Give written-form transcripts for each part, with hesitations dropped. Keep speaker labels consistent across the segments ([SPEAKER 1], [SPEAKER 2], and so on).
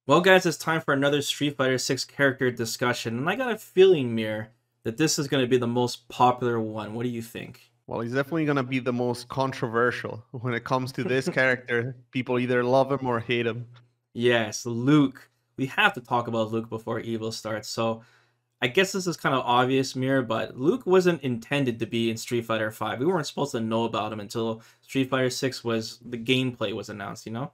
[SPEAKER 1] Well, guys, it's time for another Street Fighter 6 character discussion, and I got a feeling, Mir, that this is going to be the most popular one. What do you think?
[SPEAKER 2] Well, he's definitely going to be the most controversial when it comes to this character. People either love him or hate him.
[SPEAKER 1] Yes, Luke. We have to talk about Luke before Evil starts. So I guess this is kind of obvious, Mir, but Luke wasn't intended to be in Street Fighter 5. We weren't supposed to know about him until Street Fighter 6 was the gameplay was announced, you know?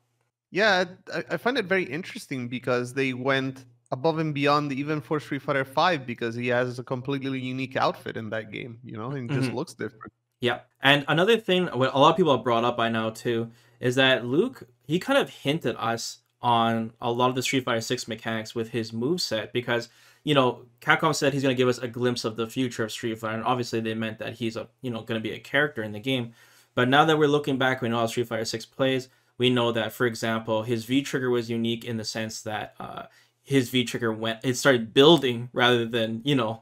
[SPEAKER 2] Yeah, I find it very interesting because they went above and beyond even for Street Fighter 5 because he has a completely unique outfit in that game, and just
[SPEAKER 1] Mhm.
[SPEAKER 2] looks different.
[SPEAKER 1] Yeah. And another thing, what a lot of people have brought up by now too, is that Luke, he kind of hinted us on a lot of the Street Fighter 6 mechanics with his move set because, Capcom said he's going to give us a glimpse of the future of Street Fighter. And obviously they meant that he's going to be a character in the game. But now that we're looking back, we know how Street Fighter 6 plays. We know that, for example, his V trigger was unique in the sense that his V trigger it started building rather than,
[SPEAKER 2] Yeah,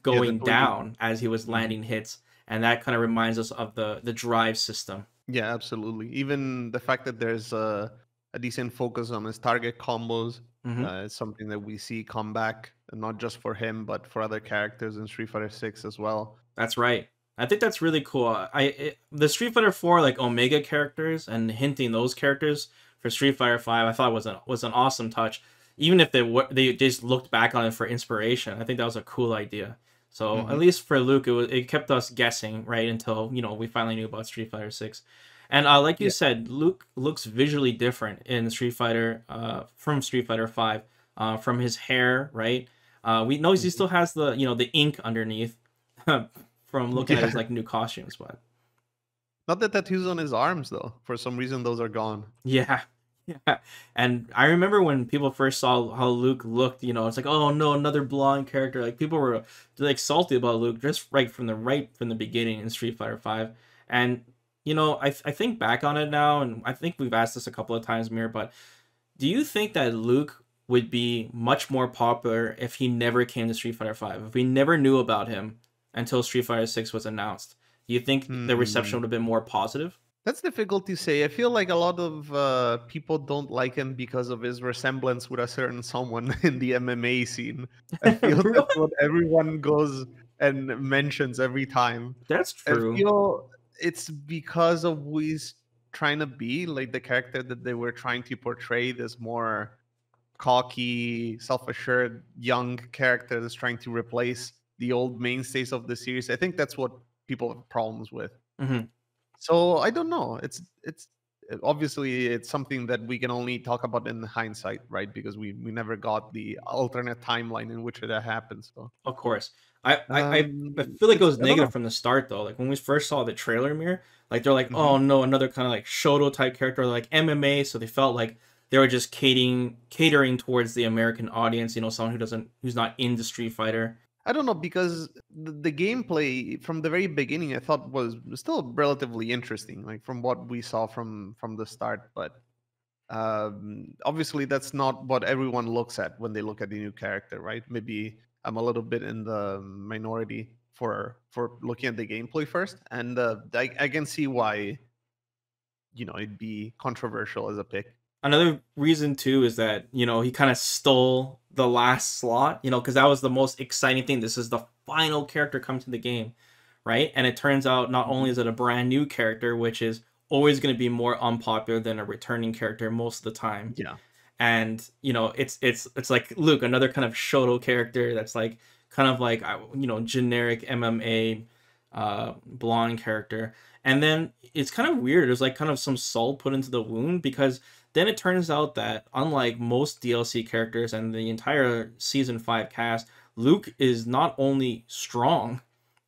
[SPEAKER 1] going
[SPEAKER 2] definitely.
[SPEAKER 1] down as he was
[SPEAKER 2] Mhm.
[SPEAKER 1] landing hits, and that kind of reminds us of the drive system.
[SPEAKER 2] Yeah, absolutely. Even the fact that there's a decent focus on his target combos
[SPEAKER 1] Hmm.
[SPEAKER 2] is something that we see come back, and not just for him, but for other characters in Street Fighter 6 as well.
[SPEAKER 1] That's right. I think that's really cool. The Street Fighter 4 like Omega characters and hinting those characters for Street Fighter 5, I thought was an awesome touch. Even if they just looked back on it for inspiration, I think that was a cool idea. So at
[SPEAKER 2] Hmm.
[SPEAKER 1] least for Luke, it kept us guessing right until we finally knew about Street Fighter 6. And like you
[SPEAKER 2] Yeah.
[SPEAKER 1] said, Luke looks visually different in Street Fighter from Street Fighter 5, from his hair, right? We know he
[SPEAKER 2] Mhm.
[SPEAKER 1] still has the ink underneath from looking at his
[SPEAKER 2] Yeah.
[SPEAKER 1] like new costumes, but
[SPEAKER 2] Not the tattoos on his arms though. For some reason, those are gone.
[SPEAKER 1] yeah. Yeah. And I remember when people first saw how Luke looked, it's like, oh no, another blonde character. Like people were like salty about Luke just right from the beginning in Street Fighter 5. And I think back on it now, and I think we've asked this a couple of times, Mir, but do you think that Luke would be much more popular if he never came to Street Fighter 5? If we never knew about him until Street Fighter 6 was announced? Do you think the reception
[SPEAKER 2] Hmm.
[SPEAKER 1] would have been more positive?
[SPEAKER 2] That's difficult to say. I feel like a lot of people don't like him because of his resemblance with a certain someone in the MMA scene. I feel
[SPEAKER 1] Really?
[SPEAKER 2] that's what everyone goes and mentions every time.
[SPEAKER 1] That's
[SPEAKER 2] I
[SPEAKER 1] true.
[SPEAKER 2] feel it's because of who he's trying to be, like the character that they were trying to portray, this more cocky, self-assured young character that's trying to replace the old mainstays of the series. I think that's what people have problems with.
[SPEAKER 1] Hmm.
[SPEAKER 2] So I don't know. It's obviously it's something that we can only talk about in hindsight, right? Because we never got the alternate timeline in which that happened. So
[SPEAKER 1] Of course. I feel like it
[SPEAKER 2] it's
[SPEAKER 1] was
[SPEAKER 2] I don't
[SPEAKER 1] negative
[SPEAKER 2] know.
[SPEAKER 1] from the start though. Like when we first saw the trailer, Mirror, like they're like,
[SPEAKER 2] Hmm.
[SPEAKER 1] oh no, another kind of like Shoto type character, like MMA. So they felt like they were just catering towards the American audience. Someone who's not into Street Fighter.
[SPEAKER 2] I don't know because the gameplay from the very beginning I thought was still relatively interesting, like from what we saw from the start. But obviously, that's not what everyone looks at when they look at the new character, right? Maybe I'm a little bit in the minority for looking at the gameplay first, and I can see why it'd be controversial as a pick.
[SPEAKER 1] Another reason too is that he kind of stole the last slot, because that was the most exciting thing. This is the final character come to the game, right? And it turns out not only
[SPEAKER 2] Mhm.
[SPEAKER 1] is it a brand new character, which is always going to be more unpopular than a returning character most of the time,
[SPEAKER 2] Yeah.
[SPEAKER 1] and it's like Luke, another kind of Shoto character that's like kind of like generic MMA blonde character, and then it's kind of weird. There's like kind of some salt put into the wound because then it turns out that unlike most DLC characters and the entire season 5 cast, Luke is not only strong,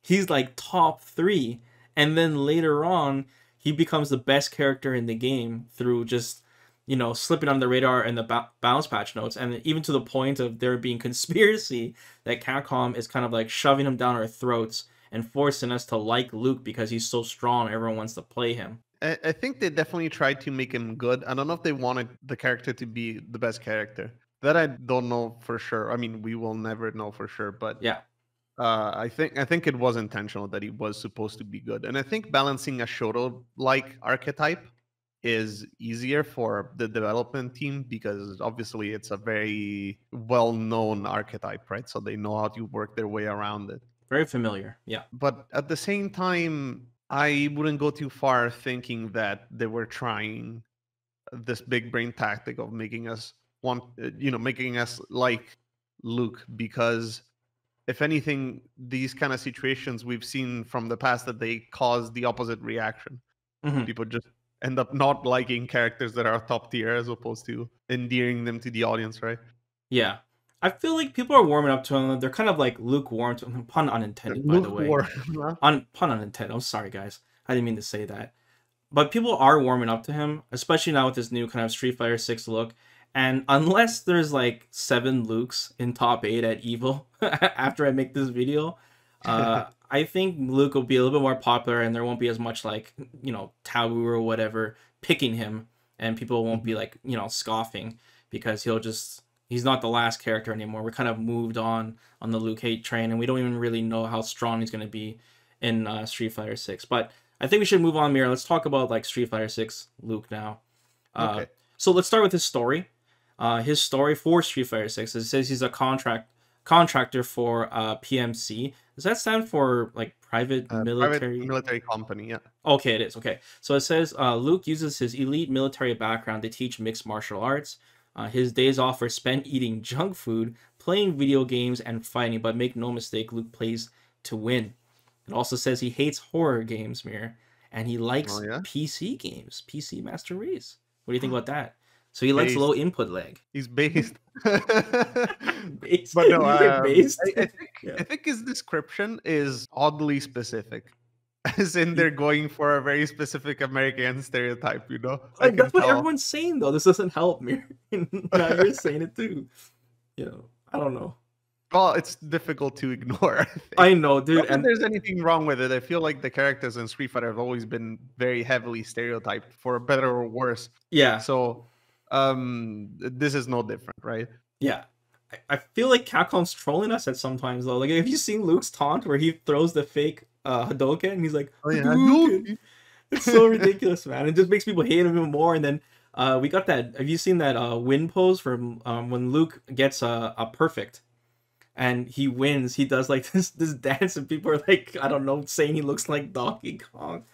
[SPEAKER 1] he's like top 3, and then later on he becomes the best character in the game through just slipping on the radar and the bounce patch notes, and even to the point of there being conspiracy that Capcom is kind of like shoving him down our throats and forcing us to like Luke because he's so strong. Everyone wants to play him.
[SPEAKER 2] I think they definitely tried to make him good. I don't know if they wanted the character to be the best character. That I don't know for sure. I mean, we will never know for sure, but
[SPEAKER 1] Yeah.
[SPEAKER 2] I think it was intentional that he was supposed to be good, and I think balancing a Shoto like archetype is easier for the development team because obviously it's a very well-known archetype, right? So they know how to work their way around it.
[SPEAKER 1] Very familiar. Yeah.
[SPEAKER 2] But at the same time, I wouldn't go too far thinking that they were trying this big brain tactic of making us want, making us like Luke, because if anything, these kind of situations we've seen from the past that they cause the opposite reaction.
[SPEAKER 1] Hmm.
[SPEAKER 2] People just end up not liking characters that are top tier as opposed to endearing them to the audience, right?
[SPEAKER 1] Yeah. I feel like people are warming up to him. They're kind of like lukewarm to him. Pun unintended, by the way.
[SPEAKER 2] Lukewarm.
[SPEAKER 1] Pun unintended. I'm sorry, guys. I didn't mean to say that. But people are warming up to him, especially now with this new kind of Street Fighter 6 look. And unless there's like 7 Lukes in top 8 at Evil after I make this video, I think Luke will be a little bit more popular and there won't be as much like, taboo or whatever picking him, and people won't be
[SPEAKER 2] Mhm.
[SPEAKER 1] like, scoffing because he's not the last character anymore. We're kind of moved on the Luke hate train, and we don't even really know how strong he's going to be in Street Fighter 6. But I think we should move on, Mira. Let's talk about like Street Fighter 6 Luke now. Uh,
[SPEAKER 2] Okay.
[SPEAKER 1] so let's start with his story. His story for Street Fighter 6. It says he's a contractor for PMC. Does that stand for like private
[SPEAKER 2] Private
[SPEAKER 1] military?
[SPEAKER 2] military company, yeah.
[SPEAKER 1] Okay, it is. Okay. So it says Luke uses his elite military background to teach mixed martial arts. His days off are spent eating junk food, playing video games, and fighting. But make no mistake, Luke plays to win. It also says he hates horror games, Mir, and he
[SPEAKER 2] Oh
[SPEAKER 1] likes
[SPEAKER 2] yeah.
[SPEAKER 1] PC games, PC Master Race. What do you think about that? So he likes
[SPEAKER 2] Based.
[SPEAKER 1] low input lag.
[SPEAKER 2] He's based.
[SPEAKER 1] Based?
[SPEAKER 2] But no,
[SPEAKER 1] Did you say based?
[SPEAKER 2] I think
[SPEAKER 1] Yeah.
[SPEAKER 2] I think his description is oddly specific. As in
[SPEAKER 1] He-
[SPEAKER 2] they're going for a very specific American stereotype, I
[SPEAKER 1] Like
[SPEAKER 2] can
[SPEAKER 1] that's what
[SPEAKER 2] tell.
[SPEAKER 1] everyone's saying though. This doesn't help, Mir. Now you're saying it too. I don't know.
[SPEAKER 2] Well, it's difficult to ignore, I
[SPEAKER 1] I
[SPEAKER 2] think.
[SPEAKER 1] know, dude,
[SPEAKER 2] Not that
[SPEAKER 1] and
[SPEAKER 2] there's anything wrong with it. I feel like the characters in Street Fighter have always been very heavily stereotyped, for better or worse.
[SPEAKER 1] yeah,
[SPEAKER 2] So, this is no different, right?
[SPEAKER 1] yeah. I feel like Capcom's trolling us at sometimes though. Like, have you seen Luke's taunt where he throws the fake Hadouken and he's like
[SPEAKER 2] Oh yeah,
[SPEAKER 1] Hadouken? It's so ridiculous, man. It just makes people hate him even more. And then we got that. Have you seen that win pose from when Luke gets a perfect and he wins? He does like this dance, and people are like, I don't know, saying he looks like Donkey Kong.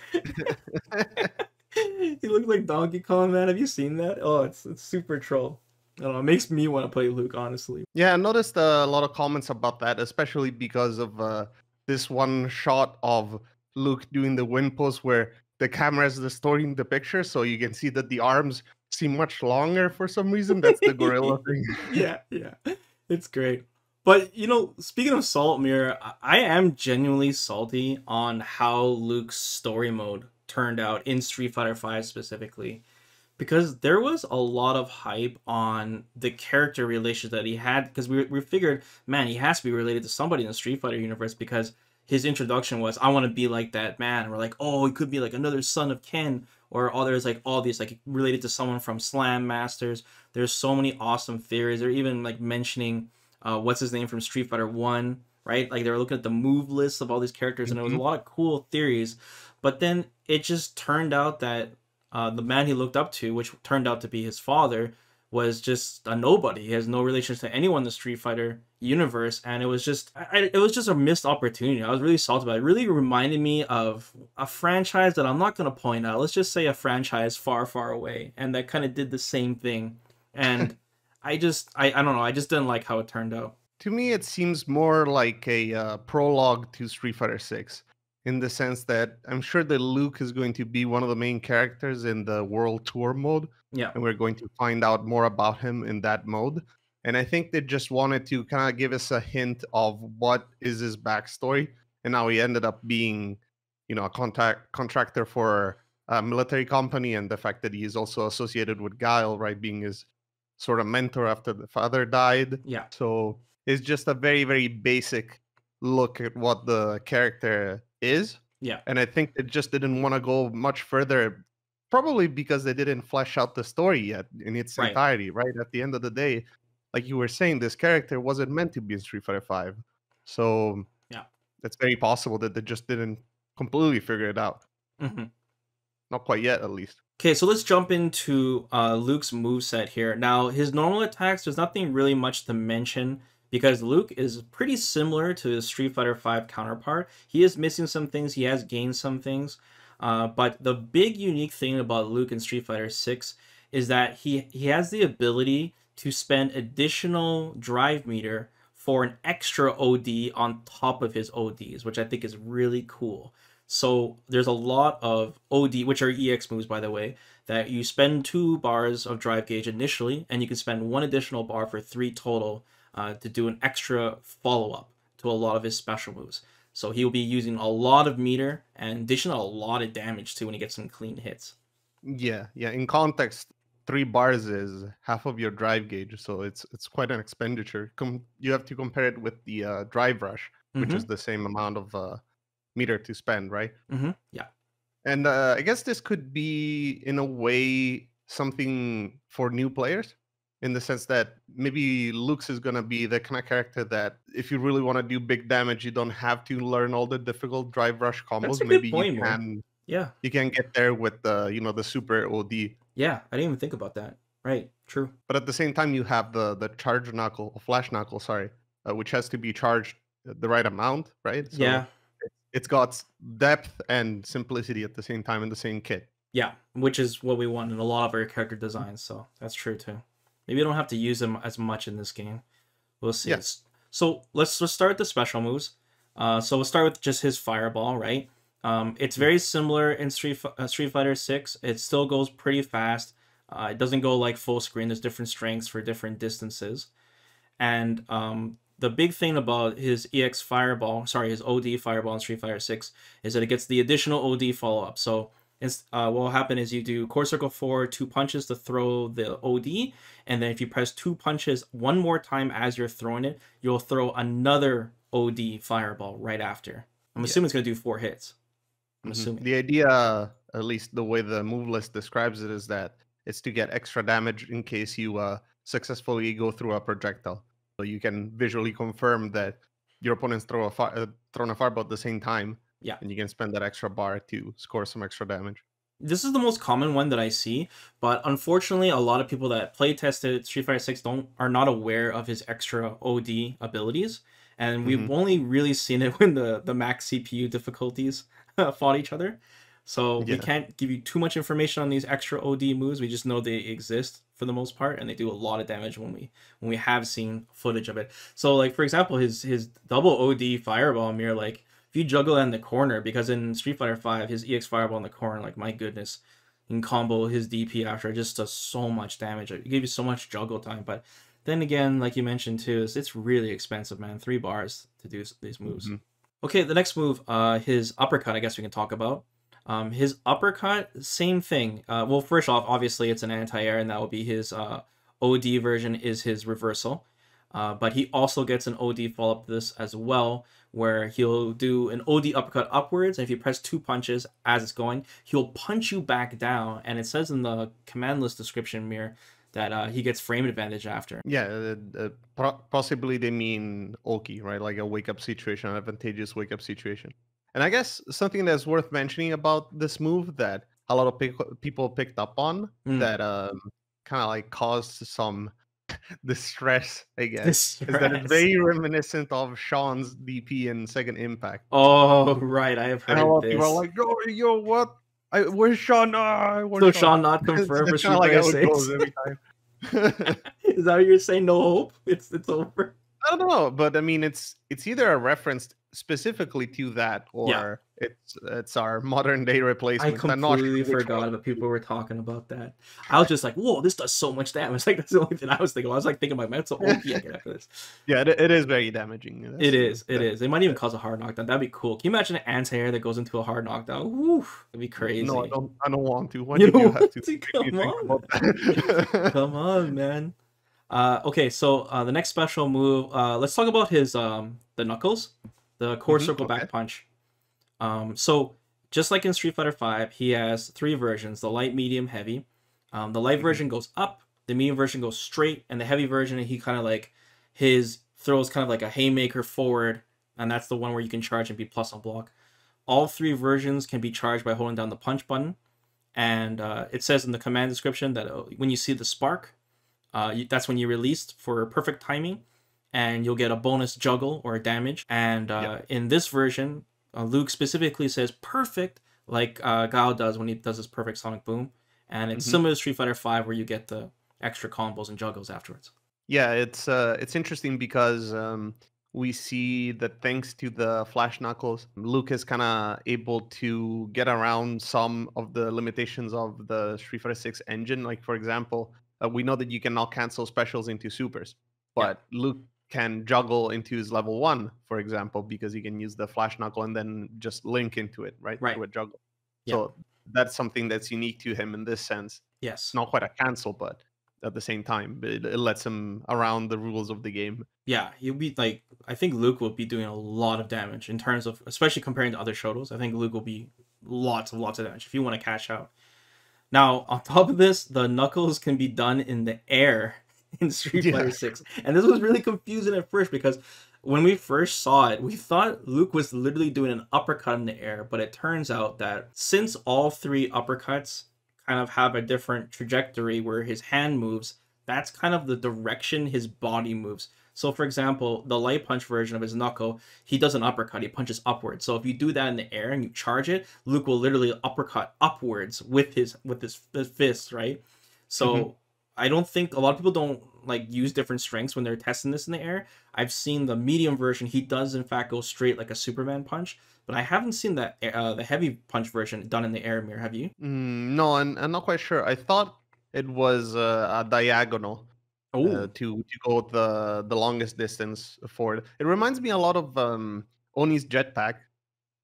[SPEAKER 1] He looks like Donkey Kong, man. Have you seen that? Oh, it's super troll. I don't know. It makes me want to play Luke, honestly.
[SPEAKER 2] Yeah, I noticed a lot of comments about that, especially because of this one shot of Luke doing the wind pose where the camera is distorting the picture, so you can see that the arms seem much longer for some reason. That's the gorilla thing.
[SPEAKER 1] Yeah, yeah. It's great. But speaking of salt, Mirror, I am genuinely salty on how Luke's story mode turned out in Street Fighter V specifically. Because there was a lot of hype on the character relations that he had, because we figured, man, he has to be related to somebody in the Street Fighter universe, because his introduction was, I want to be like that man. And we're like, oh, he could be like another son of Ken, or there's like all these like related to someone from Slam Masters. There's so many awesome theories. They're even like mentioning what's his name from Street Fighter 1, right? Like they were looking at the move list of all these characters, and there was a
[SPEAKER 2] Mhm.
[SPEAKER 1] lot of cool theories. But then it just turned out that the man he looked up to, which turned out to be his father, was just a nobody. He has no relation to anyone in the Street Fighter universe, and it was just it was just a missed opportunity. I was really salty about it. It really reminded me of a franchise that I'm not going to point out. Let's just say a franchise far, far away, and that kind of did the same thing. And I don't know. I just didn't like how it turned out.
[SPEAKER 2] To me, it seems more like a prologue to Street Fighter 6, in the sense that I'm sure that Luke is going to be one of the main characters in the World Tour mode,
[SPEAKER 1] Yeah,
[SPEAKER 2] and we're going to find out more about him in that mode. And I think they just wanted to kind of give us a hint of what is his backstory, and how he ended up being, a contractor for a military company, and the fact that he is also associated with Guile, right, being his sort of mentor after the father died.
[SPEAKER 1] yeah,
[SPEAKER 2] So it's just a very, very basic look at what the character is.
[SPEAKER 1] yeah.
[SPEAKER 2] And I think they just didn't want to go much further, probably because they didn't flesh out the story yet in its
[SPEAKER 1] Right.
[SPEAKER 2] entirety, right? At the end of the day, like you were saying, this character wasn't meant to be in Street Fighter 5. So
[SPEAKER 1] Yeah.
[SPEAKER 2] it's very possible that they just didn't completely figure it out.
[SPEAKER 1] Hmm.
[SPEAKER 2] Not quite yet, at least.
[SPEAKER 1] Okay, so let's jump into Luke's moveset here. Now, his normal attacks, there's nothing really much to mention because Luke is pretty similar to his Street Fighter V counterpart. He is missing some things, he has gained some things. But the big unique thing about Luke in Street Fighter 6 is that he has the ability to spend additional drive meter for an extra OD on top of his ODs, which I think is really cool. So there's a lot of OD, which are EX moves, by the way, that you spend 2 bars of drive gauge initially, and you can spend 1 additional bar for 3 total to do an extra follow-up to a lot of his special moves. So he'll be using a lot of meter and dishing out a lot of damage too when he gets some clean hits.
[SPEAKER 2] Yeah, yeah. In context, 3 bars is half of your drive gauge, so it's quite an expenditure. You have to compare it with the drive rush, which is
[SPEAKER 1] Mm-hmm.
[SPEAKER 2] the same amount of meter to spend, right?
[SPEAKER 1] Mm-hmm. Yeah.
[SPEAKER 2] And I guess this could be, in a way, something for new players, in the sense that maybe Lux is gonna be the kind of character that, if you really want to do big damage, you don't have to learn all the difficult drive rush
[SPEAKER 1] That's
[SPEAKER 2] combos.
[SPEAKER 1] a
[SPEAKER 2] Maybe
[SPEAKER 1] good point, Mir. Yeah.
[SPEAKER 2] you can get there with the the super OD.
[SPEAKER 1] Yeah. I didn't even think about that. Right. True.
[SPEAKER 2] But at the same time, you have the charge knuckle, flash knuckle, sorry, which has to be charged the right amount, right? So
[SPEAKER 1] Yeah.
[SPEAKER 2] it's got depth and simplicity at the same time in the same kit.
[SPEAKER 1] Yeah. Which is what we want in a lot of our character designs. So that's true too. Maybe you don't have to use them as much in this game. We'll see.
[SPEAKER 2] Yeah.
[SPEAKER 1] So let's start with the special moves. So we'll start with just his fireball, right? It's
[SPEAKER 2] Mm.
[SPEAKER 1] very similar in Street Fighter 6. It still goes pretty fast. It doesn't go like full screen. There's different strengths for different distances. And the big thing about his EX Fireball, sorry, his OD Fireball in Street Fighter 6 is that it gets the additional OD follow up. So what will happen is you do core circle forward, 2 punches to throw the OD, and then if you press 2 punches 1 more time as you're throwing it, you'll throw another OD Fireball right after. I'm
[SPEAKER 2] Yeah.
[SPEAKER 1] assuming it's going to do 4 hits. I'm assuming.
[SPEAKER 2] The idea, at least the way the move list describes it, is that it's to get extra damage in case you successfully go through a projectile. So you can visually confirm that your opponents thrown a fireball at the same time,
[SPEAKER 1] Yeah.
[SPEAKER 2] and you can spend that extra bar to score some extra damage.
[SPEAKER 1] This is the most common one that I see, but unfortunately, a lot of people that play tested Street Fighter 6 are not aware of his extra OD abilities, and we've
[SPEAKER 2] hmm
[SPEAKER 1] only really seen it when the max CPU difficulties fought each other. So we
[SPEAKER 2] Yeah.
[SPEAKER 1] can't give you too much information on these extra OD moves. We just know they exist for the most part, and they do a lot of damage when we have seen footage of it. So like for example, his double OD fireball mirror, like if you juggle that in the corner, because in Street Fighter 5, his EX Fireball in the corner, like my goodness, you can combo his DP after, it just does so much damage. It gives you so much juggle time. But then again, like you mentioned too, it's really expensive, man. 3 bars to do these moves.
[SPEAKER 2] hmm
[SPEAKER 1] Okay, the next move, his uppercut, I guess we can talk about. His uppercut, same thing. Well, first off, obviously it's an anti-air, and that will be his OD version is his reversal. But he also gets an OD follow-up to this as well, where he'll do an OD uppercut upwards, and if you press 2 punches as it's going, he'll punch you back down, and it says in the command list description mirror that he gets frame advantage after.
[SPEAKER 2] Yeah, possibly they mean Oki, right? Like a wake up situation, an advantageous wake up situation. And I guess something that's worth mentioning about this move that a lot of people picked up on,
[SPEAKER 1] Mm.
[SPEAKER 2] that kind of like caused some distress, I guess, is that it's
[SPEAKER 1] Distress.
[SPEAKER 2] very reminiscent of Sean's DP in Second Impact.
[SPEAKER 1] Oh, right, I have
[SPEAKER 2] And a
[SPEAKER 1] heard
[SPEAKER 2] lot of people are
[SPEAKER 1] this.
[SPEAKER 2] like, yo, what? Where's Sean? Where's
[SPEAKER 1] So
[SPEAKER 2] Sean?
[SPEAKER 1] Sean not confirmed for
[SPEAKER 2] That's kind
[SPEAKER 1] Street
[SPEAKER 2] of like
[SPEAKER 1] Fighter
[SPEAKER 2] how it goes
[SPEAKER 1] 6?
[SPEAKER 2] every time.
[SPEAKER 1] Is that what you're saying? No hope? It's over?
[SPEAKER 2] I don't know, but I mean, it's either a reference specifically to that,
[SPEAKER 1] Yeah.
[SPEAKER 2] or it's our modern day
[SPEAKER 1] I
[SPEAKER 2] replacement. I'm not
[SPEAKER 1] completely
[SPEAKER 2] sure which one.
[SPEAKER 1] forgot that people were talking about that. I was just like, whoa, this does so much damage. Like, that's the only thing I was thinking. I was like thinking about, man, it's so OP I get after this.
[SPEAKER 2] Yeah, it is very damaging.
[SPEAKER 1] It
[SPEAKER 2] That's
[SPEAKER 1] is. It
[SPEAKER 2] that,
[SPEAKER 1] is. They might even cause a hard knockdown. That'd be cool. Can you imagine an anti-air that goes into a hard knockdown? Woo, it'd be
[SPEAKER 2] no, I
[SPEAKER 1] crazy.
[SPEAKER 2] don't. I don't want to. Why
[SPEAKER 1] You
[SPEAKER 2] did you
[SPEAKER 1] know
[SPEAKER 2] have
[SPEAKER 1] what?
[SPEAKER 2] to make me
[SPEAKER 1] Come
[SPEAKER 2] think
[SPEAKER 1] on.
[SPEAKER 2] about that?
[SPEAKER 1] Come on, man. Okay, so the next special move, let's talk about his the knuckles, the core circle
[SPEAKER 2] Okay.
[SPEAKER 1] back punch. So just like in Street Fighter 5, he has 3 versions: the light, medium, heavy. The light version goes up, the medium version goes straight, and the heavy version he kind of like his throws kind of like a haymaker forward, and that's the one where you can charge and be plus on block. All 3 versions can be charged by holding down the punch button. And it says in the command description that when you see the spark, that's when you released for perfect timing, and you'll get a bonus juggle or damage. And
[SPEAKER 2] Yeah.
[SPEAKER 1] in this version, Luke specifically says perfect, like Gao does when he does his perfect sonic boom, and it's
[SPEAKER 2] Hmm.
[SPEAKER 1] similar to Street Fighter V where you get the extra combos and juggles afterwards.
[SPEAKER 2] Yeah, it's interesting because we see that thanks to the Flash Knuckles, Luke is kind of able to get around some of the limitations of the Street Fighter 6 engine. Like for example, we know that you cannot cancel specials into supers,
[SPEAKER 1] Yeah,
[SPEAKER 2] but Luke can juggle into his level 1, for example, because he can use the Flash Knuckle and then just link into it right
[SPEAKER 1] right.
[SPEAKER 2] through a juggle.
[SPEAKER 1] Yeah,
[SPEAKER 2] So that's something that's unique to him in this sense. It's
[SPEAKER 1] yes.
[SPEAKER 2] not quite a cancel, but at the same time, but it lets him around the rules of the game.
[SPEAKER 1] Yeah, he'll be like, I think Luke will be doing a lot of damage in terms of, especially comparing to other Shotos. I think Luke will be lots of damage if you want to cash out. Now, on top of this, the knuckles can be done in the air in Street
[SPEAKER 2] Yeah.
[SPEAKER 1] Fighter 6. And this was really confusing at first because when we first saw it, we thought Luke was literally doing an uppercut in the air, but it turns out that since all three uppercuts kind of have a different trajectory where his hand moves, that's kind of the direction his body moves. So, for example, the light punch version of his knuckle, he does an uppercut, he punches upwards. So if you do that in the air and you charge it, Luke will literally uppercut upwards with his fists, right?
[SPEAKER 2] Mhm.
[SPEAKER 1] So I don't think a lot of people don't like use different strengths when they're testing this in the air. I've seen the medium version; he does in fact go straight like a Superman punch, but I haven't seen that the heavy punch version done in the air mirror. Have you?
[SPEAKER 2] No, and I'm not quite sure. I thought it was a diagonal
[SPEAKER 1] Oh,
[SPEAKER 2] to go the longest distance forward. It reminds me a lot of Oni's jetpack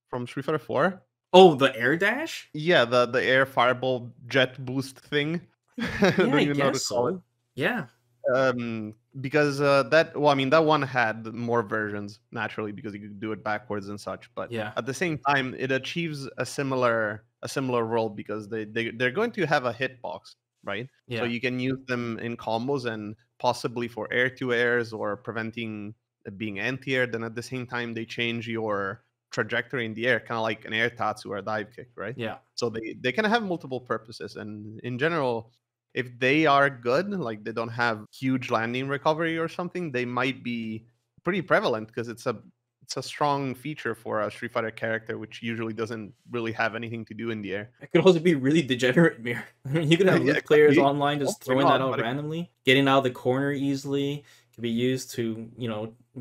[SPEAKER 2] from Street Fighter 4.
[SPEAKER 1] oh, the air dash.
[SPEAKER 2] Yeah, the air fireball jet boost thing. I
[SPEAKER 1] Yeah,
[SPEAKER 2] don't
[SPEAKER 1] I
[SPEAKER 2] even know how to
[SPEAKER 1] guess
[SPEAKER 2] call it.
[SPEAKER 1] so. Yeah,
[SPEAKER 2] Because that well, I mean, that one had more versions naturally because you could do it backwards and such. But
[SPEAKER 1] yeah,
[SPEAKER 2] at the same time, it achieves a similar role because they're going to have a hitbox, right? So
[SPEAKER 1] yeah,
[SPEAKER 2] you can use them in combos and possibly for air to airs or preventing it being anti-air. Then at the same time, they change your trajectory in the air, kind of like an air tatsu or a dive kick, right?
[SPEAKER 1] yeah.
[SPEAKER 2] So they kind of have multiple purposes, and in general, if they are good, like they don't have huge landing recovery or something, they might be pretty prevalent because it's a strong feature for a Street Fighter character, which usually doesn't really have anything to do in the air.
[SPEAKER 1] It could also be really degenerate mirror. I mean, you could have
[SPEAKER 2] Yeah,
[SPEAKER 1] Luke
[SPEAKER 2] it could
[SPEAKER 1] players
[SPEAKER 2] be.
[SPEAKER 1] online just
[SPEAKER 2] Hopefully
[SPEAKER 1] throwing that
[SPEAKER 2] not,
[SPEAKER 1] out
[SPEAKER 2] but
[SPEAKER 1] randomly, getting out of the corner easily. Could be used to,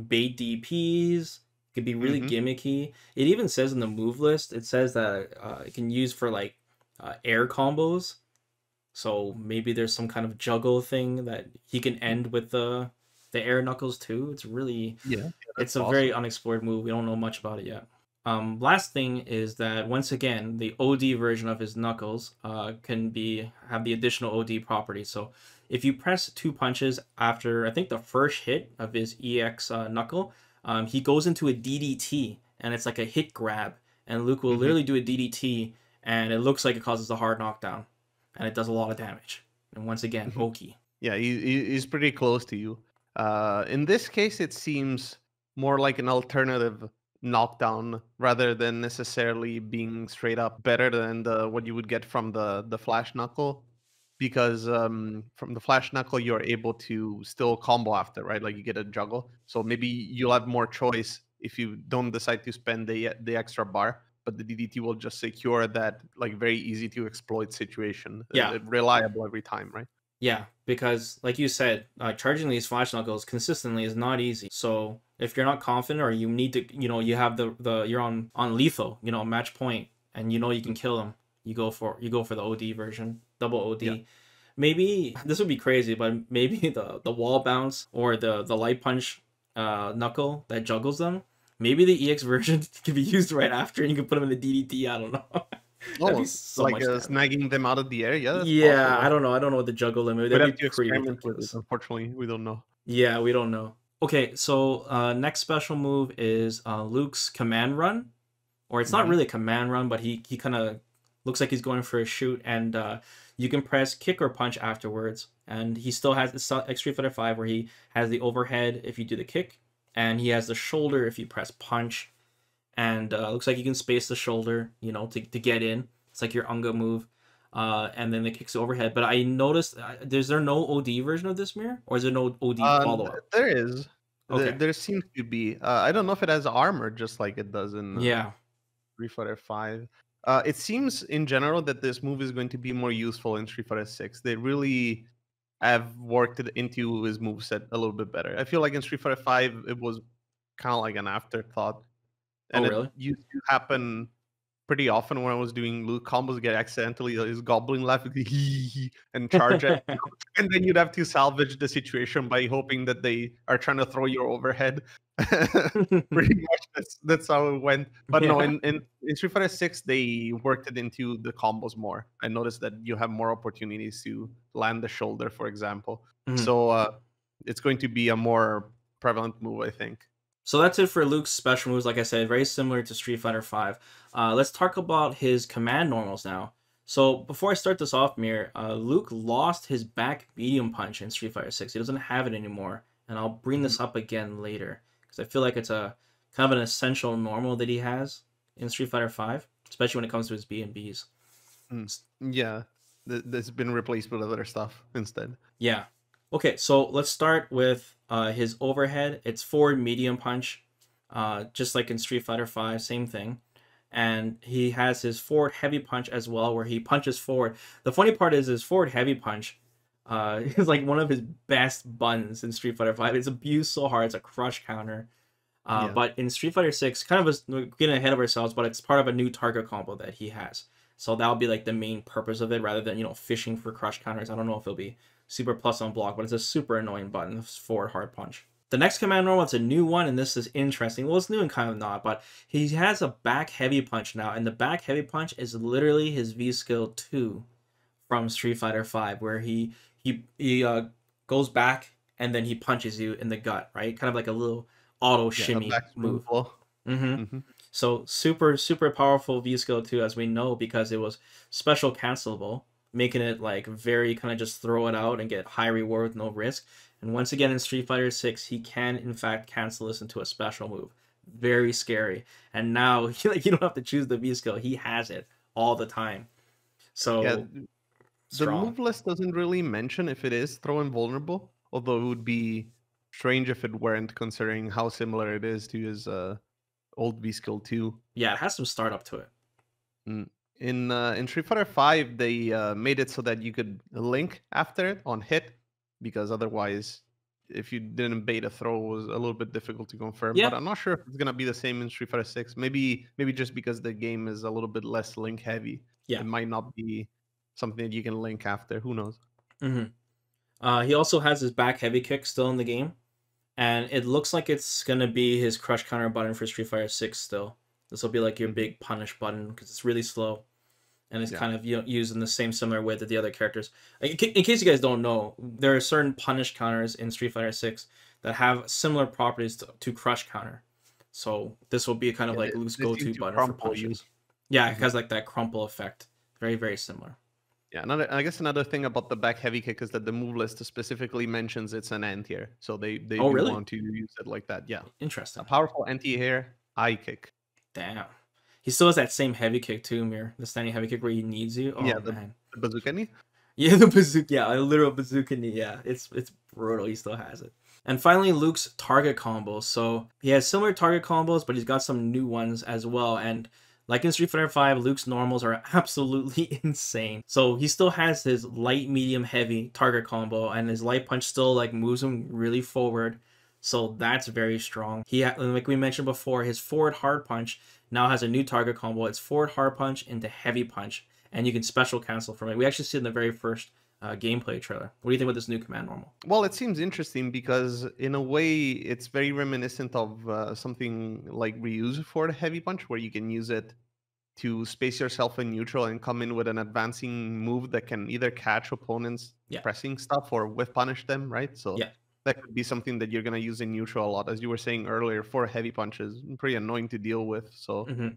[SPEAKER 1] bait DPs. Could be really
[SPEAKER 2] hmm
[SPEAKER 1] gimmicky. It even says in the move list, it says that it can use for like air combos. So maybe there's some kind of juggle thing that he can end with the air knuckles too.
[SPEAKER 2] yeah, that's
[SPEAKER 1] It's a very
[SPEAKER 2] possible.
[SPEAKER 1] unexplored move. We don't know much about it yet. Last thing is that once again, the OD version of his knuckles can be have the additional OD property. So if you press two punches after I think the first hit of his EX knuckle, he goes into a DDT and it's like a hit grab, and Luke will
[SPEAKER 2] hmm
[SPEAKER 1] literally do a DDT, and it looks like it causes a hard knockdown, and it does a lot of damage. And once again, Oki.
[SPEAKER 2] Yeah, he's pretty close to you. In this case, it seems more like an alternative knockdown rather than necessarily being straight up better than the what you would get from the flash knuckle. Because from the flash knuckle, you're able to still combo after, right? Like you get a juggle, so maybe you'll have more choice if you don't decide to spend the extra bar. But the DDT will just secure that like very easy to exploit situation,
[SPEAKER 1] Yeah,
[SPEAKER 2] reliable every time, right?
[SPEAKER 1] yeah, because like you said, charging these flash knuckles consistently is not easy. So if you're not confident or you need to, you have the you're on lethal, match point, and you can kill them, you go for the OD version, double
[SPEAKER 2] Yeah.
[SPEAKER 1] OD. Maybe this would be crazy, but maybe the wall bounce or the light punch knuckle that juggles them. Maybe the EX version can be used right after, and you can put them in the DDT. I don't know. That'd be
[SPEAKER 2] Oh,
[SPEAKER 1] so
[SPEAKER 2] like,
[SPEAKER 1] much damage.
[SPEAKER 2] snagging them out of the air? Yeah, that's
[SPEAKER 1] Yeah, I
[SPEAKER 2] possible.
[SPEAKER 1] don't know. I don't know what the juggle limit.
[SPEAKER 2] We'd
[SPEAKER 1] That'd
[SPEAKER 2] have
[SPEAKER 1] be
[SPEAKER 2] to
[SPEAKER 1] pretty
[SPEAKER 2] experiment with it,
[SPEAKER 1] ridiculous.
[SPEAKER 2] unfortunately, we don't know.
[SPEAKER 1] Yeah, we don't know. Okay, so next special move is Luke's command run, or it's not
[SPEAKER 2] Mhm.
[SPEAKER 1] really a command run, but he kind of looks like he's going for a shoot, and you can press kick or punch afterwards, and he still has the Street Fighter 5 where he has the overhead if you do the kick, and he has the shoulder if you press punch, and looks like you can space the shoulder, to get in. It's like your Unga move. and then it kicks overhead. But I noticed, is there no OD version of this mirror, or is there no OD follow up?
[SPEAKER 2] There is.
[SPEAKER 1] Okay.
[SPEAKER 2] There seems to be. I don't know if it has armor just like it does in
[SPEAKER 1] Yeah.
[SPEAKER 2] Street Fighter 5. It seems in general that this move is going to be more useful in Street Fighter 6. They really have worked it into his moveset a little bit better. I feel like in Street Fighter 5 it was kind of like an afterthought,
[SPEAKER 1] Oh,
[SPEAKER 2] and it
[SPEAKER 1] really?
[SPEAKER 2] used to happen pretty often when I was doing Luke combos, get accidentally his goblin laugh and charge it, and then you'd have to salvage the situation by hoping that they are trying to throw your overhead. Pretty much that's how it went. But no,
[SPEAKER 1] Yeah.
[SPEAKER 2] in Street Fighter 6, they worked it into the combos more. I noticed that you have more opportunities to land the shoulder, for example.
[SPEAKER 1] Mhm.
[SPEAKER 2] So it's going to be a more prevalent move, I think.
[SPEAKER 1] So that's it for Luke's special moves. Like I said, very similar to Street Fighter V. Let's talk about his command normals now. So before I start this off, Mir, Luke lost his back medium punch in Street Fighter 6. He doesn't have it anymore, and I'll bring
[SPEAKER 2] Mhm.
[SPEAKER 1] this up again later because I feel like it's a kind of an essential normal that he has in Street Fighter 5, especially when it comes to his B and Bs.
[SPEAKER 2] Mm. Yeah, that's been replaced with other stuff instead.
[SPEAKER 1] Yeah. Okay, so let's start with his overhead. It's forward medium punch, just like in Street Fighter 5, same thing. And he has his forward heavy punch as well, where he punches forward. The funny part is his forward heavy punch is like one of his best buttons in Street Fighter 5. It's abused so hard, it's a crush counter.
[SPEAKER 2] Yeah.
[SPEAKER 1] But in Street Fighter 6, kind of we're getting ahead of ourselves, but it's part of a new target combo that he has. So that'll be like the main purpose of it rather than, fishing for crush counters. I don't know if it'll be super plus on block, but it's a super annoying button, forward hard punch. The next command normal, it's a new one, and this is interesting. Well, it's new and kind of not, but he has a back heavy punch now, and the back heavy punch is literally his V skill 2 from Street Fighter 5, where he goes back and then he punches you in the gut, right? Kind of like a little auto
[SPEAKER 2] Yeah, a
[SPEAKER 1] shimmy
[SPEAKER 2] back
[SPEAKER 1] move.
[SPEAKER 2] swivel.
[SPEAKER 1] hmm
[SPEAKER 2] Mhm.
[SPEAKER 1] So super powerful V skill 2, as we know, because it was special cancelable, making it like very kind of just throw it out and get high reward with no risk. And once again in Street Fighter 6, he can in fact cancel this into a special move. Very scary. And now like you don't have to choose the V skill. He has it all the time.
[SPEAKER 2] Yeah,
[SPEAKER 1] So
[SPEAKER 2] the
[SPEAKER 1] strong.
[SPEAKER 2] move list doesn't really mention if it is throw invulnerable, although it would be strange if it weren't, considering how similar it is to his old V skill 2.
[SPEAKER 1] Yeah, it has some startup to it.
[SPEAKER 2] Mm. In Street Fighter 5, they made it so that you could link after it on hit, because otherwise, if you didn't bait a throw, it was a little bit difficult to confirm. But
[SPEAKER 1] Yeah,
[SPEAKER 2] I'm not sure if it's gonna be the same in Street Fighter 6. Maybe just because the game is a little bit less link heavy,
[SPEAKER 1] yeah.
[SPEAKER 2] it might not be something that you can link after. Who knows?
[SPEAKER 1] hmm he also has his back heavy kick still in the game, and it looks like it's gonna be his crush counter button for Street Fighter 6 still. This will be like your
[SPEAKER 2] Mhm.
[SPEAKER 1] big punish button because it's really slow and it's
[SPEAKER 2] Yeah.
[SPEAKER 1] kind of used in the same similar way that the other characters. In case you guys don't know, there are certain punish counters in Street Fighter 6 that have similar properties to crush counter. So this will be kind of
[SPEAKER 2] Yeah,
[SPEAKER 1] like Luke's
[SPEAKER 2] they seem
[SPEAKER 1] go-to
[SPEAKER 2] to
[SPEAKER 1] button for
[SPEAKER 2] crumple you.
[SPEAKER 1] punishes. Yeah, it
[SPEAKER 2] Mhm.
[SPEAKER 1] has like that crumple effect. Very similar.
[SPEAKER 2] Yeah, I guess another thing about the back heavy kick is that the move list specifically mentions it's an anti-air, so they
[SPEAKER 1] Oh,
[SPEAKER 2] do
[SPEAKER 1] really?
[SPEAKER 2] want to use it like that. Yeah, a
[SPEAKER 1] Interesting.
[SPEAKER 2] powerful anti-air eye kick.
[SPEAKER 1] Damn. He still has that same heavy kick too, Mir. The standing heavy kick where he needs you.
[SPEAKER 2] Yeah,
[SPEAKER 1] Oh man.
[SPEAKER 2] the bazooka knee.
[SPEAKER 1] Yeah, the bazooka. Yeah, a literal bazooka knee. Yeah, it's brutal. He still has it. And finally, Luke's target combos. So he has similar target combos, but he's got some new ones as well. And like in Street Fighter 5, Luke's normals are absolutely insane. So he still has his light, medium, heavy target combo, and his light punch still like moves him really forward. So that's very strong. Like we mentioned before, his forward hard punch now has a new target combo. It's forward hard punch into heavy punch, and you can special cancel from it. We actually see it in the very first gameplay trailer. What do you think about this new command normal?
[SPEAKER 2] Well, it seems interesting because in a way it's very reminiscent of something like reuse for the heavy punch, where you can use it to space yourself in neutral and come in with an advancing move that can either catch opponents
[SPEAKER 1] Yeah,
[SPEAKER 2] pressing stuff or whiff punish them, right? So
[SPEAKER 1] yeah.
[SPEAKER 2] that could be something that you're going to use in neutral a lot. As you were saying earlier, for heavy punches, pretty annoying to deal with. So
[SPEAKER 1] hmm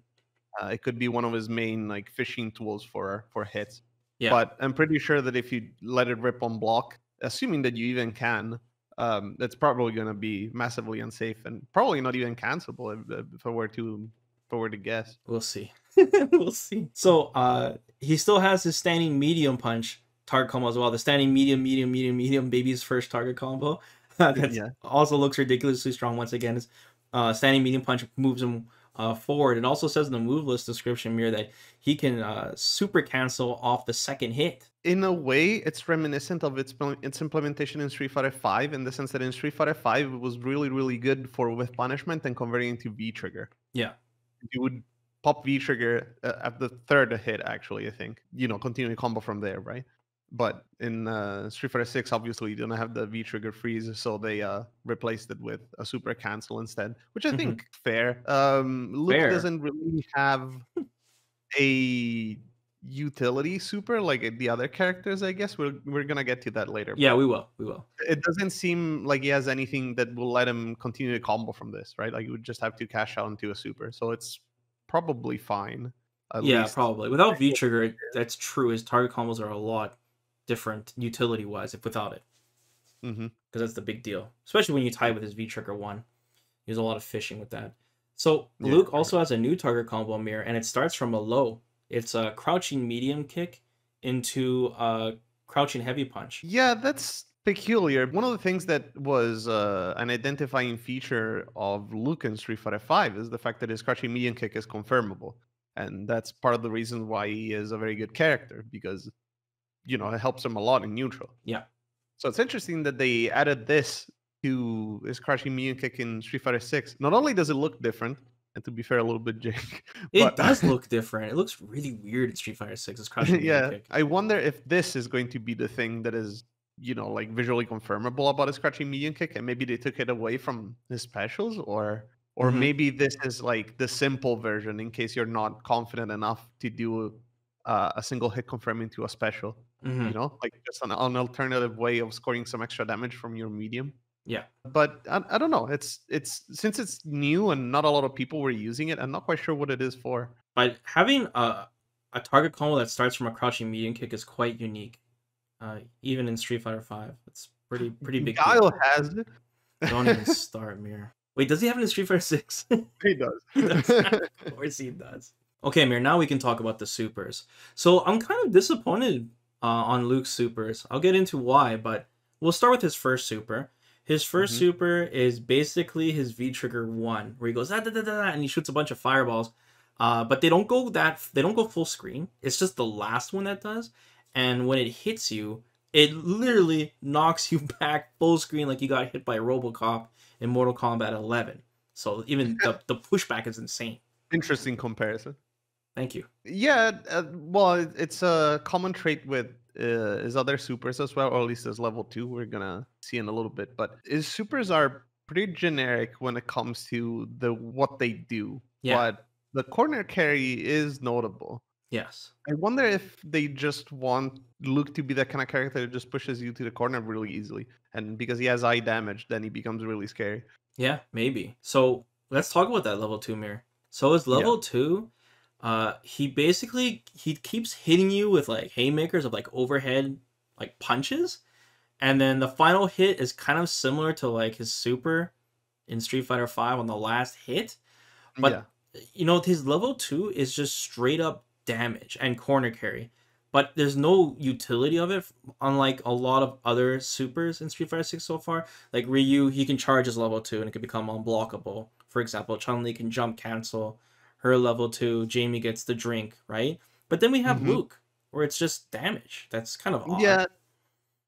[SPEAKER 2] it could be one of his main like fishing tools for hits.
[SPEAKER 1] Yeah.
[SPEAKER 2] But I'm pretty sure that if you let it rip on block, assuming that you even can, that's probably going to be massively unsafe and probably not even cancelable if I were to if I were to guess.
[SPEAKER 1] We'll see. We'll see. So, he still has his standing medium punch target combo as well. The standing medium, medium, medium, medium, baby's first target combo. That's
[SPEAKER 2] Yeah.
[SPEAKER 1] also looks ridiculously strong. Once again, his standing medium punch moves him forward. It also says in the move list description mirror that he can super cancel off the second hit.
[SPEAKER 2] In a way, it's reminiscent of its implementation in Street Fighter V, in the sense that in Street Fighter V, it was really, really good for with punishment and converting into V trigger.
[SPEAKER 1] Yeah.
[SPEAKER 2] You would pop V trigger at the third hit, actually, I think. Continuing combo from there, right? But in Street Fighter 6, obviously, you don't have the V trigger freeze, so they replaced it with a super cancel instead, which I
[SPEAKER 1] Hmm.
[SPEAKER 2] think fair. Luke
[SPEAKER 1] Fair.
[SPEAKER 2] doesn't really have a utility super like the other characters, I guess. We're gonna get to that later,
[SPEAKER 1] Yeah,
[SPEAKER 2] but
[SPEAKER 1] we will. We will.
[SPEAKER 2] it doesn't seem like he has anything that will let him continue to combo from this, right? Like you would just have to cash out into a super. So it's probably fine. At
[SPEAKER 1] Yeah,
[SPEAKER 2] least.
[SPEAKER 1] probably. Without V trigger, that's true. His target combos are a lot different utility wise if without it,
[SPEAKER 2] Hmm.
[SPEAKER 1] because that's the big deal. Especially when you tie with his V trigger one. There's a lot of fishing with that. So
[SPEAKER 2] Yeah.
[SPEAKER 1] Luke also has a new target combo mirror, and it starts from a low. It's a crouching medium kick into a crouching heavy punch.
[SPEAKER 2] Yeah, that's peculiar. One of the things that was an identifying feature of Luke in Street Fighter V is the fact that his crouching medium kick is confirmable. And that's part of the reason why he is a very good character, because it helps him a lot in neutral.
[SPEAKER 1] Yeah,
[SPEAKER 2] So it's interesting that they added this to his crouching medium kick in Street Fighter 6. Not only does it look different, and to be fair, a little bit jank,
[SPEAKER 1] it
[SPEAKER 2] but
[SPEAKER 1] does look different. It looks really weird in Street Fighter 6. It's crouching medium
[SPEAKER 2] yeah,
[SPEAKER 1] kick.
[SPEAKER 2] I wonder if this is going to be the thing that is, like visually confirmable about his crouching medium kick, and maybe they took it away from his specials, or
[SPEAKER 1] Hmm.
[SPEAKER 2] maybe this is like the simple version in case you're not confident enough to do a single hit confirm into a special.
[SPEAKER 1] Hmm.
[SPEAKER 2] Like just an alternative way of scoring some extra damage from your medium.
[SPEAKER 1] Yeah,
[SPEAKER 2] But I don't know. It's since it's new and not a lot of people were using it. I'm not quite sure what it is for.
[SPEAKER 1] but having a target combo that starts from a crouching medium kick is quite unique. Even in Street Fighter 5, it's pretty big deal.
[SPEAKER 2] Guile has it.
[SPEAKER 1] Don't even start, Mir. Wait, does he have it in Street Fighter 6?
[SPEAKER 2] He does.
[SPEAKER 1] He does. Of course he does. Okay, Mir, now we can talk about the supers. So I'm kind of disappointed on Luke's supers. I'll get into why, but we'll start with his first super. His first
[SPEAKER 2] Mhm.
[SPEAKER 1] super is basically his V trigger 1, where he goes da, da, da, da, da, and he shoots a bunch of fireballs. But they don't go full screen. It's just the last one that does. And when it hits you, it literally knocks you back full screen like you got hit by Robocop in Mortal Kombat 11. So even the pushback is insane.
[SPEAKER 2] Interesting comparison.
[SPEAKER 1] Thank you.
[SPEAKER 2] Yeah, well, it's a common trait with his other supers as well, or at least his level 2. We're gonna see in a little bit, but his supers are pretty generic when it comes to what they do.
[SPEAKER 1] Yeah.
[SPEAKER 2] But the corner carry is notable.
[SPEAKER 1] Yes.
[SPEAKER 2] I wonder if they just want Luke to be that kind of character that just pushes you to the corner really easily, and because he has eye damage, then he becomes really scary.
[SPEAKER 1] Yeah, maybe. So let's talk about that level 2 mirror. So his
[SPEAKER 2] Yeah.
[SPEAKER 1] level 2, he keeps hitting you with like haymakers of like overhead like punches. And then the final hit is kind of similar to like his super in Street Fighter 5 on the last hit.
[SPEAKER 2] Yeah.
[SPEAKER 1] But his level 2 is just straight up damage and corner carry. But there's no utility of it, unlike a lot of other supers in Street Fighter 6 so far. Like Ryu, he can charge his level 2 and it can become unblockable. For example, Chun-Li can jump cancel her level 2, Jamie gets the drink, right? But then we have
[SPEAKER 2] Hmm.
[SPEAKER 1] Luke, where it's just damage. That's kind of odd.
[SPEAKER 2] Yeah,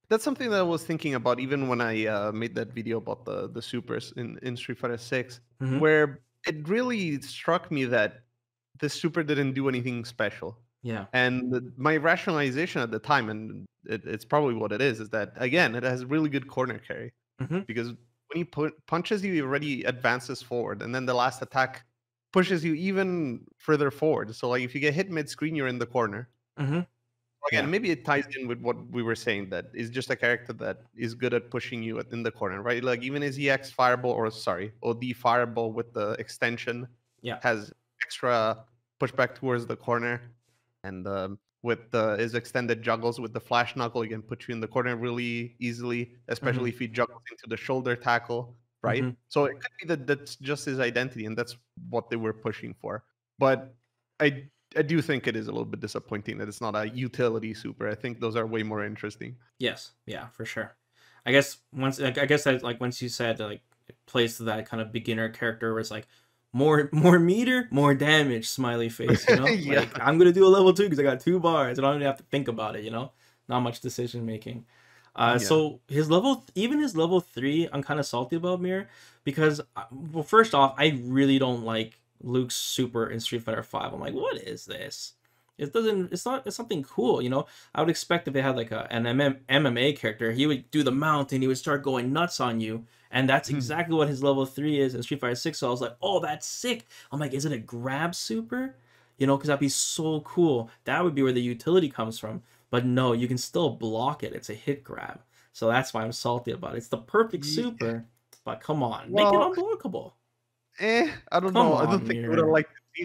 [SPEAKER 2] that's something that I was thinking about even when I made that video about the supers in Street Fighter 6,
[SPEAKER 1] Hmm.
[SPEAKER 2] where it really struck me that the super didn't do anything special.
[SPEAKER 1] Yeah.
[SPEAKER 2] And my rationalization at the time, and it's probably what it is that again, it has really good corner carry,
[SPEAKER 1] Hmm.
[SPEAKER 2] because when he punches you, he already advances forward, and then the last attack pushes you even further forward. So like if you get hit mid screen, you're in the corner.
[SPEAKER 1] Hmm.
[SPEAKER 2] Again,
[SPEAKER 1] Yeah.
[SPEAKER 2] maybe it ties in with what we were saying, that is just a character that is good at pushing you in the corner, right? Like even his EX fireball, or sorry, OD fireball with the extension
[SPEAKER 1] Yeah.
[SPEAKER 2] has extra pushback towards the corner, and with his extended juggles with the flash knuckle, he can put you in the corner really easily, especially
[SPEAKER 1] Hmm.
[SPEAKER 2] if he juggles into the shoulder tackle, right?
[SPEAKER 1] Hmm.
[SPEAKER 2] So it could be that that's just his identity, and that's what they were pushing for. but I do think it is a little bit disappointing that it's not a utility super. I think those are way more interesting.
[SPEAKER 1] Yes, yeah, for sure. I guess I guess that like once you said like it plays to that kind of beginner character where it's like more meter, more damage, smiley face, you know?
[SPEAKER 2] Yeah,
[SPEAKER 1] Like I'm gonna do a level 2 because I got 2 bars. I don't even have to think about it, you know? Not much decision making.
[SPEAKER 2] yeah.
[SPEAKER 1] So his even his level 3, I'm kind of salty about Mirror because well, first off, I really don't like Luke's super in Street Fighter 5. I'm like, what is this? It doesn't. It's not. It's something cool, you know. I would expect if they had like an MMA character, he would do the mount and he would start going nuts on you, and that's exactly what his level 3 is in Street Fighter 6. So I was like, oh, that's sick. I'm like, is it a grab super? You know, because that'd be so cool. That would be where the utility comes from. But no, you can still block it. It's a hit grab. So that's why I'm salty about it. It's the perfect
[SPEAKER 2] Ye-
[SPEAKER 1] super, but come on, make it
[SPEAKER 2] Well,
[SPEAKER 1] unblockable.
[SPEAKER 2] I don't
[SPEAKER 1] Come
[SPEAKER 2] know. I don't
[SPEAKER 1] on,
[SPEAKER 2] think I would have
[SPEAKER 1] Mirror.
[SPEAKER 2] liked to see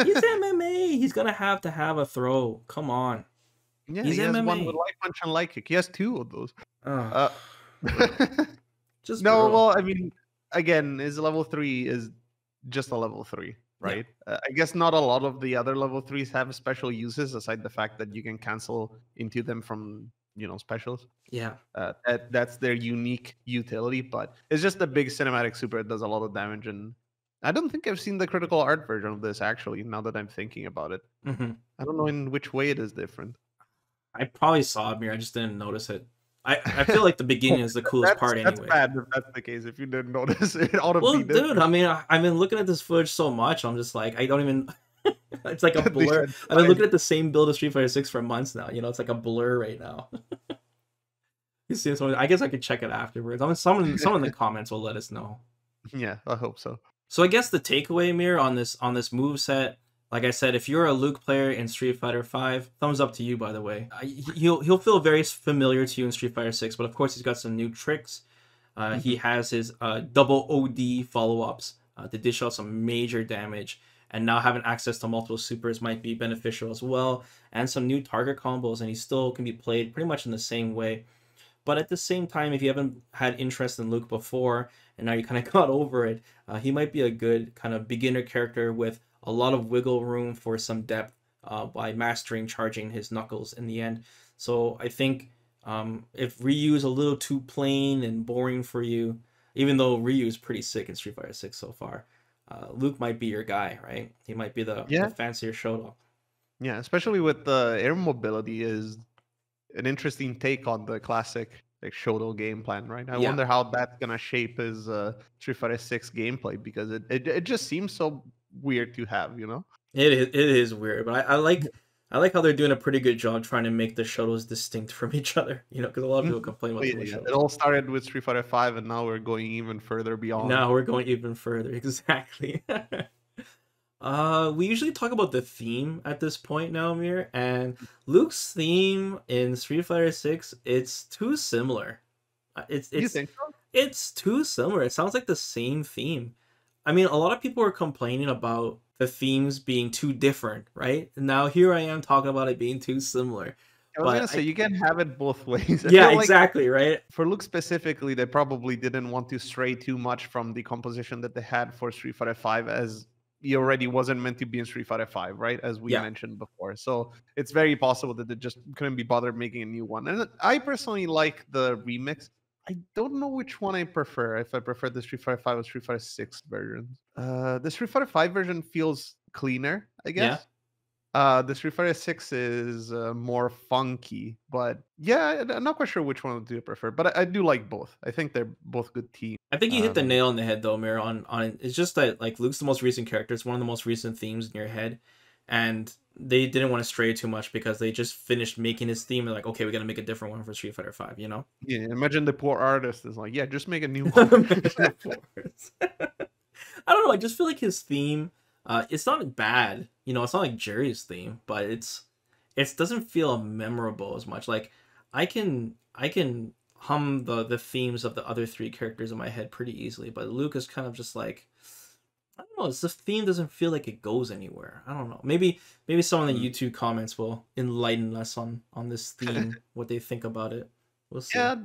[SPEAKER 1] He's
[SPEAKER 2] that.
[SPEAKER 1] MMA. He's gonna have to have a throw. Come on.
[SPEAKER 2] Yeah,
[SPEAKER 1] He's
[SPEAKER 2] he has one with
[SPEAKER 1] MMA.
[SPEAKER 2] light punch and light kick. He has two of those.
[SPEAKER 1] Ugh,
[SPEAKER 2] Uh,
[SPEAKER 1] brutal. Just
[SPEAKER 2] no,
[SPEAKER 1] brutal.
[SPEAKER 2] well, I mean, again, his level 3 is just a level 3,
[SPEAKER 1] Yeah.
[SPEAKER 2] right? I guess not a lot of the other level 3s have special uses aside the fact that you can cancel into them from, specials.
[SPEAKER 1] Yeah.
[SPEAKER 2] That's their unique utility, but it's just a big cinematic super. It does a lot of damage, and I don't think I've seen the critical art version of this actually. Now that I'm thinking about it,
[SPEAKER 1] Hmm.
[SPEAKER 2] I don't know in which way it is different.
[SPEAKER 1] I probably saw it, Mir. I just didn't notice it. I feel like the
[SPEAKER 2] Oh,
[SPEAKER 1] beginning is the coolest
[SPEAKER 2] that's
[SPEAKER 1] part,
[SPEAKER 2] that's
[SPEAKER 1] anyways.
[SPEAKER 2] bad if that's the case. If you didn't notice, it ought to
[SPEAKER 1] Well,
[SPEAKER 2] be
[SPEAKER 1] dude,
[SPEAKER 2] different.
[SPEAKER 1] I mean, I've been looking at this footage so much. I'm just like, I don't even. It's like a
[SPEAKER 2] They
[SPEAKER 1] blur.
[SPEAKER 2] should
[SPEAKER 1] I've been
[SPEAKER 2] try.
[SPEAKER 1] looking at the same build of Street Fighter 6 for months now. You know, it's like a blur right now. You see, so I guess I could check it afterwards. I mean, someone in the comments will let us know.
[SPEAKER 2] Yeah, I hope so.
[SPEAKER 1] So I guess the takeaway, Mirror, on this move set, like I said, if you're a Luke player in Street Fighter 5, thumbs up to you, by the way. He'll feel very familiar to you in Street Fighter 6, but of course he's got some new tricks. He
[SPEAKER 2] Mhm.
[SPEAKER 1] has his double OD follow-ups to dish out some major damage, and now having access to multiple supers might be beneficial as well, and some new target combos, and he still can be played pretty much in the same way. But at the same time, if you haven't had interest in Luke before and now you kind of got over it, he might be a good kind of beginner character with a lot of wiggle room for some depth by mastering charging his knuckles in the end. So I think if Ryu is a little too plain and boring for you, even though Ryu is pretty sick in Street Fighter 6 so far, Luke might be your guy, right? He might be the
[SPEAKER 2] Yeah,
[SPEAKER 1] fancier show.
[SPEAKER 2] yeah. Especially with the air mobility is an interesting take on the classic like Shoto game plan, right? I
[SPEAKER 1] Yeah,
[SPEAKER 2] wonder how that's gonna shape his Street Fighter 6 gameplay because it just seems so weird to have, you know?
[SPEAKER 1] it is weird, but I like how they're doing a pretty good job trying to make the shuttles distinct from each other. You know, because a lot of people
[SPEAKER 2] Mhm.
[SPEAKER 1] complain
[SPEAKER 2] Oh,
[SPEAKER 1] about
[SPEAKER 2] yeah,
[SPEAKER 1] too much
[SPEAKER 2] yeah. It
[SPEAKER 1] shuttles.
[SPEAKER 2] all started with Street Fighter 5 and now we're going even further beyond.
[SPEAKER 1] Now we're going even further. Exactly. We usually talk about the theme at this point now, Mir, and Luke's theme in Street Fighter 6, it's too similar. It's
[SPEAKER 2] You
[SPEAKER 1] it's
[SPEAKER 2] think so?
[SPEAKER 1] it's too similar. It sounds like the same theme. I mean, a lot of people are complaining about the themes being too different, right? Now here I am talking about it being too similar.
[SPEAKER 2] I was
[SPEAKER 1] But
[SPEAKER 2] gonna say you can have it both ways. I
[SPEAKER 1] yeah,
[SPEAKER 2] feel like
[SPEAKER 1] exactly, right?
[SPEAKER 2] for Luke specifically, they probably didn't want to stray too much from the composition that they had for Street Fighter 5 as he already wasn't meant to be in Street Fighter 5, right? As we
[SPEAKER 1] Yeah.
[SPEAKER 2] mentioned before. So it's very possible that they just couldn't be bothered making a new one. And I personally like the remix. I don't know which one I prefer. If I prefer the Street Fighter 5 or Street Fighter 6 versions. The Street Fighter 5 version feels cleaner, I
[SPEAKER 1] Yeah.
[SPEAKER 2] guess. The Street Fighter 6 is more funky, but yeah, I'm not quite sure which one do you prefer, but I do like both. I think they're both good teams.
[SPEAKER 1] I think you hit the
[SPEAKER 2] Um,
[SPEAKER 1] nail on the head though, Mir, on it's just that like Luke's the most recent character, it's one of the most recent themes in your head. And they didn't want to stray too much because they just finished making his theme and like, okay, we gotta make a different one for Street Fighter 5, you know?
[SPEAKER 2] yeah, imagine the poor artist is like, yeah, just make a new one.
[SPEAKER 1] Imagine the force. I don't know, I just feel like his theme, it's not bad, you know, it's not like Jerry's theme, but it doesn't feel memorable as much. Like I can hum the themes of the other three characters in my head pretty easily, but Luke is kind of just like I don't know. It's the theme doesn't feel like it goes anywhere. I don't know. Maybe someone in the
[SPEAKER 2] Mm.
[SPEAKER 1] YouTube comments will enlighten us on this theme, what they think about it. We'll see.
[SPEAKER 2] Yeah,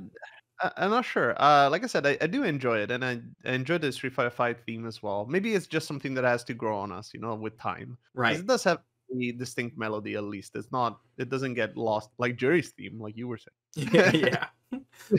[SPEAKER 2] I'm not sure. Like I said, I do enjoy it, and I enjoy the Street Fighter Five theme as well. Maybe it's just something that has to grow on us, with time, because
[SPEAKER 1] Right.
[SPEAKER 2] it does have a distinct melody. At least it's not. It doesn't get lost like Jury's theme, like you were
[SPEAKER 1] Yeah,
[SPEAKER 2] saying.
[SPEAKER 1] yeah.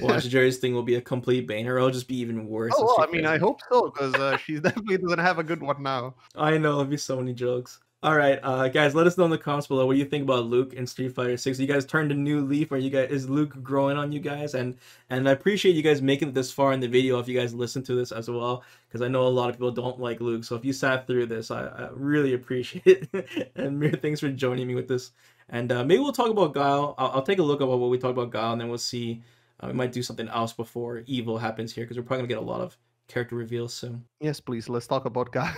[SPEAKER 1] Watch Jerry's thing will be a complete banger. It'll just be even worse
[SPEAKER 2] Oh
[SPEAKER 1] than
[SPEAKER 2] well,
[SPEAKER 1] Street
[SPEAKER 2] I mean,
[SPEAKER 1] Fighter
[SPEAKER 2] I
[SPEAKER 1] 6.
[SPEAKER 2] hope so, because she definitely doesn't have a good one now.
[SPEAKER 1] I know, it'll be so many jokes. All right, guys, let us know in the comments below what do you think about Luke in Street Fighter 6. You guys turned a new leaf, or you guys is Luke growing on you guys? And I appreciate you guys making it this far in the video if you guys listen to this as well, because I know a lot of people don't like Luke. So if you sat through this, I really appreciate it. And Mir, thanks for joining me with this. And maybe we'll talk about Guile. I'll take a look at what we talked about Guile, and then we'll see. We might do something else before Evil happens here, because we're probably gonna get a lot of character reveals soon.
[SPEAKER 2] Yes, please. Let's talk about God.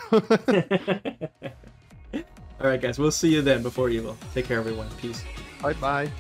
[SPEAKER 1] All right, guys, we'll see you then before Evil. Take care, everyone. Peace.
[SPEAKER 2] Bye bye.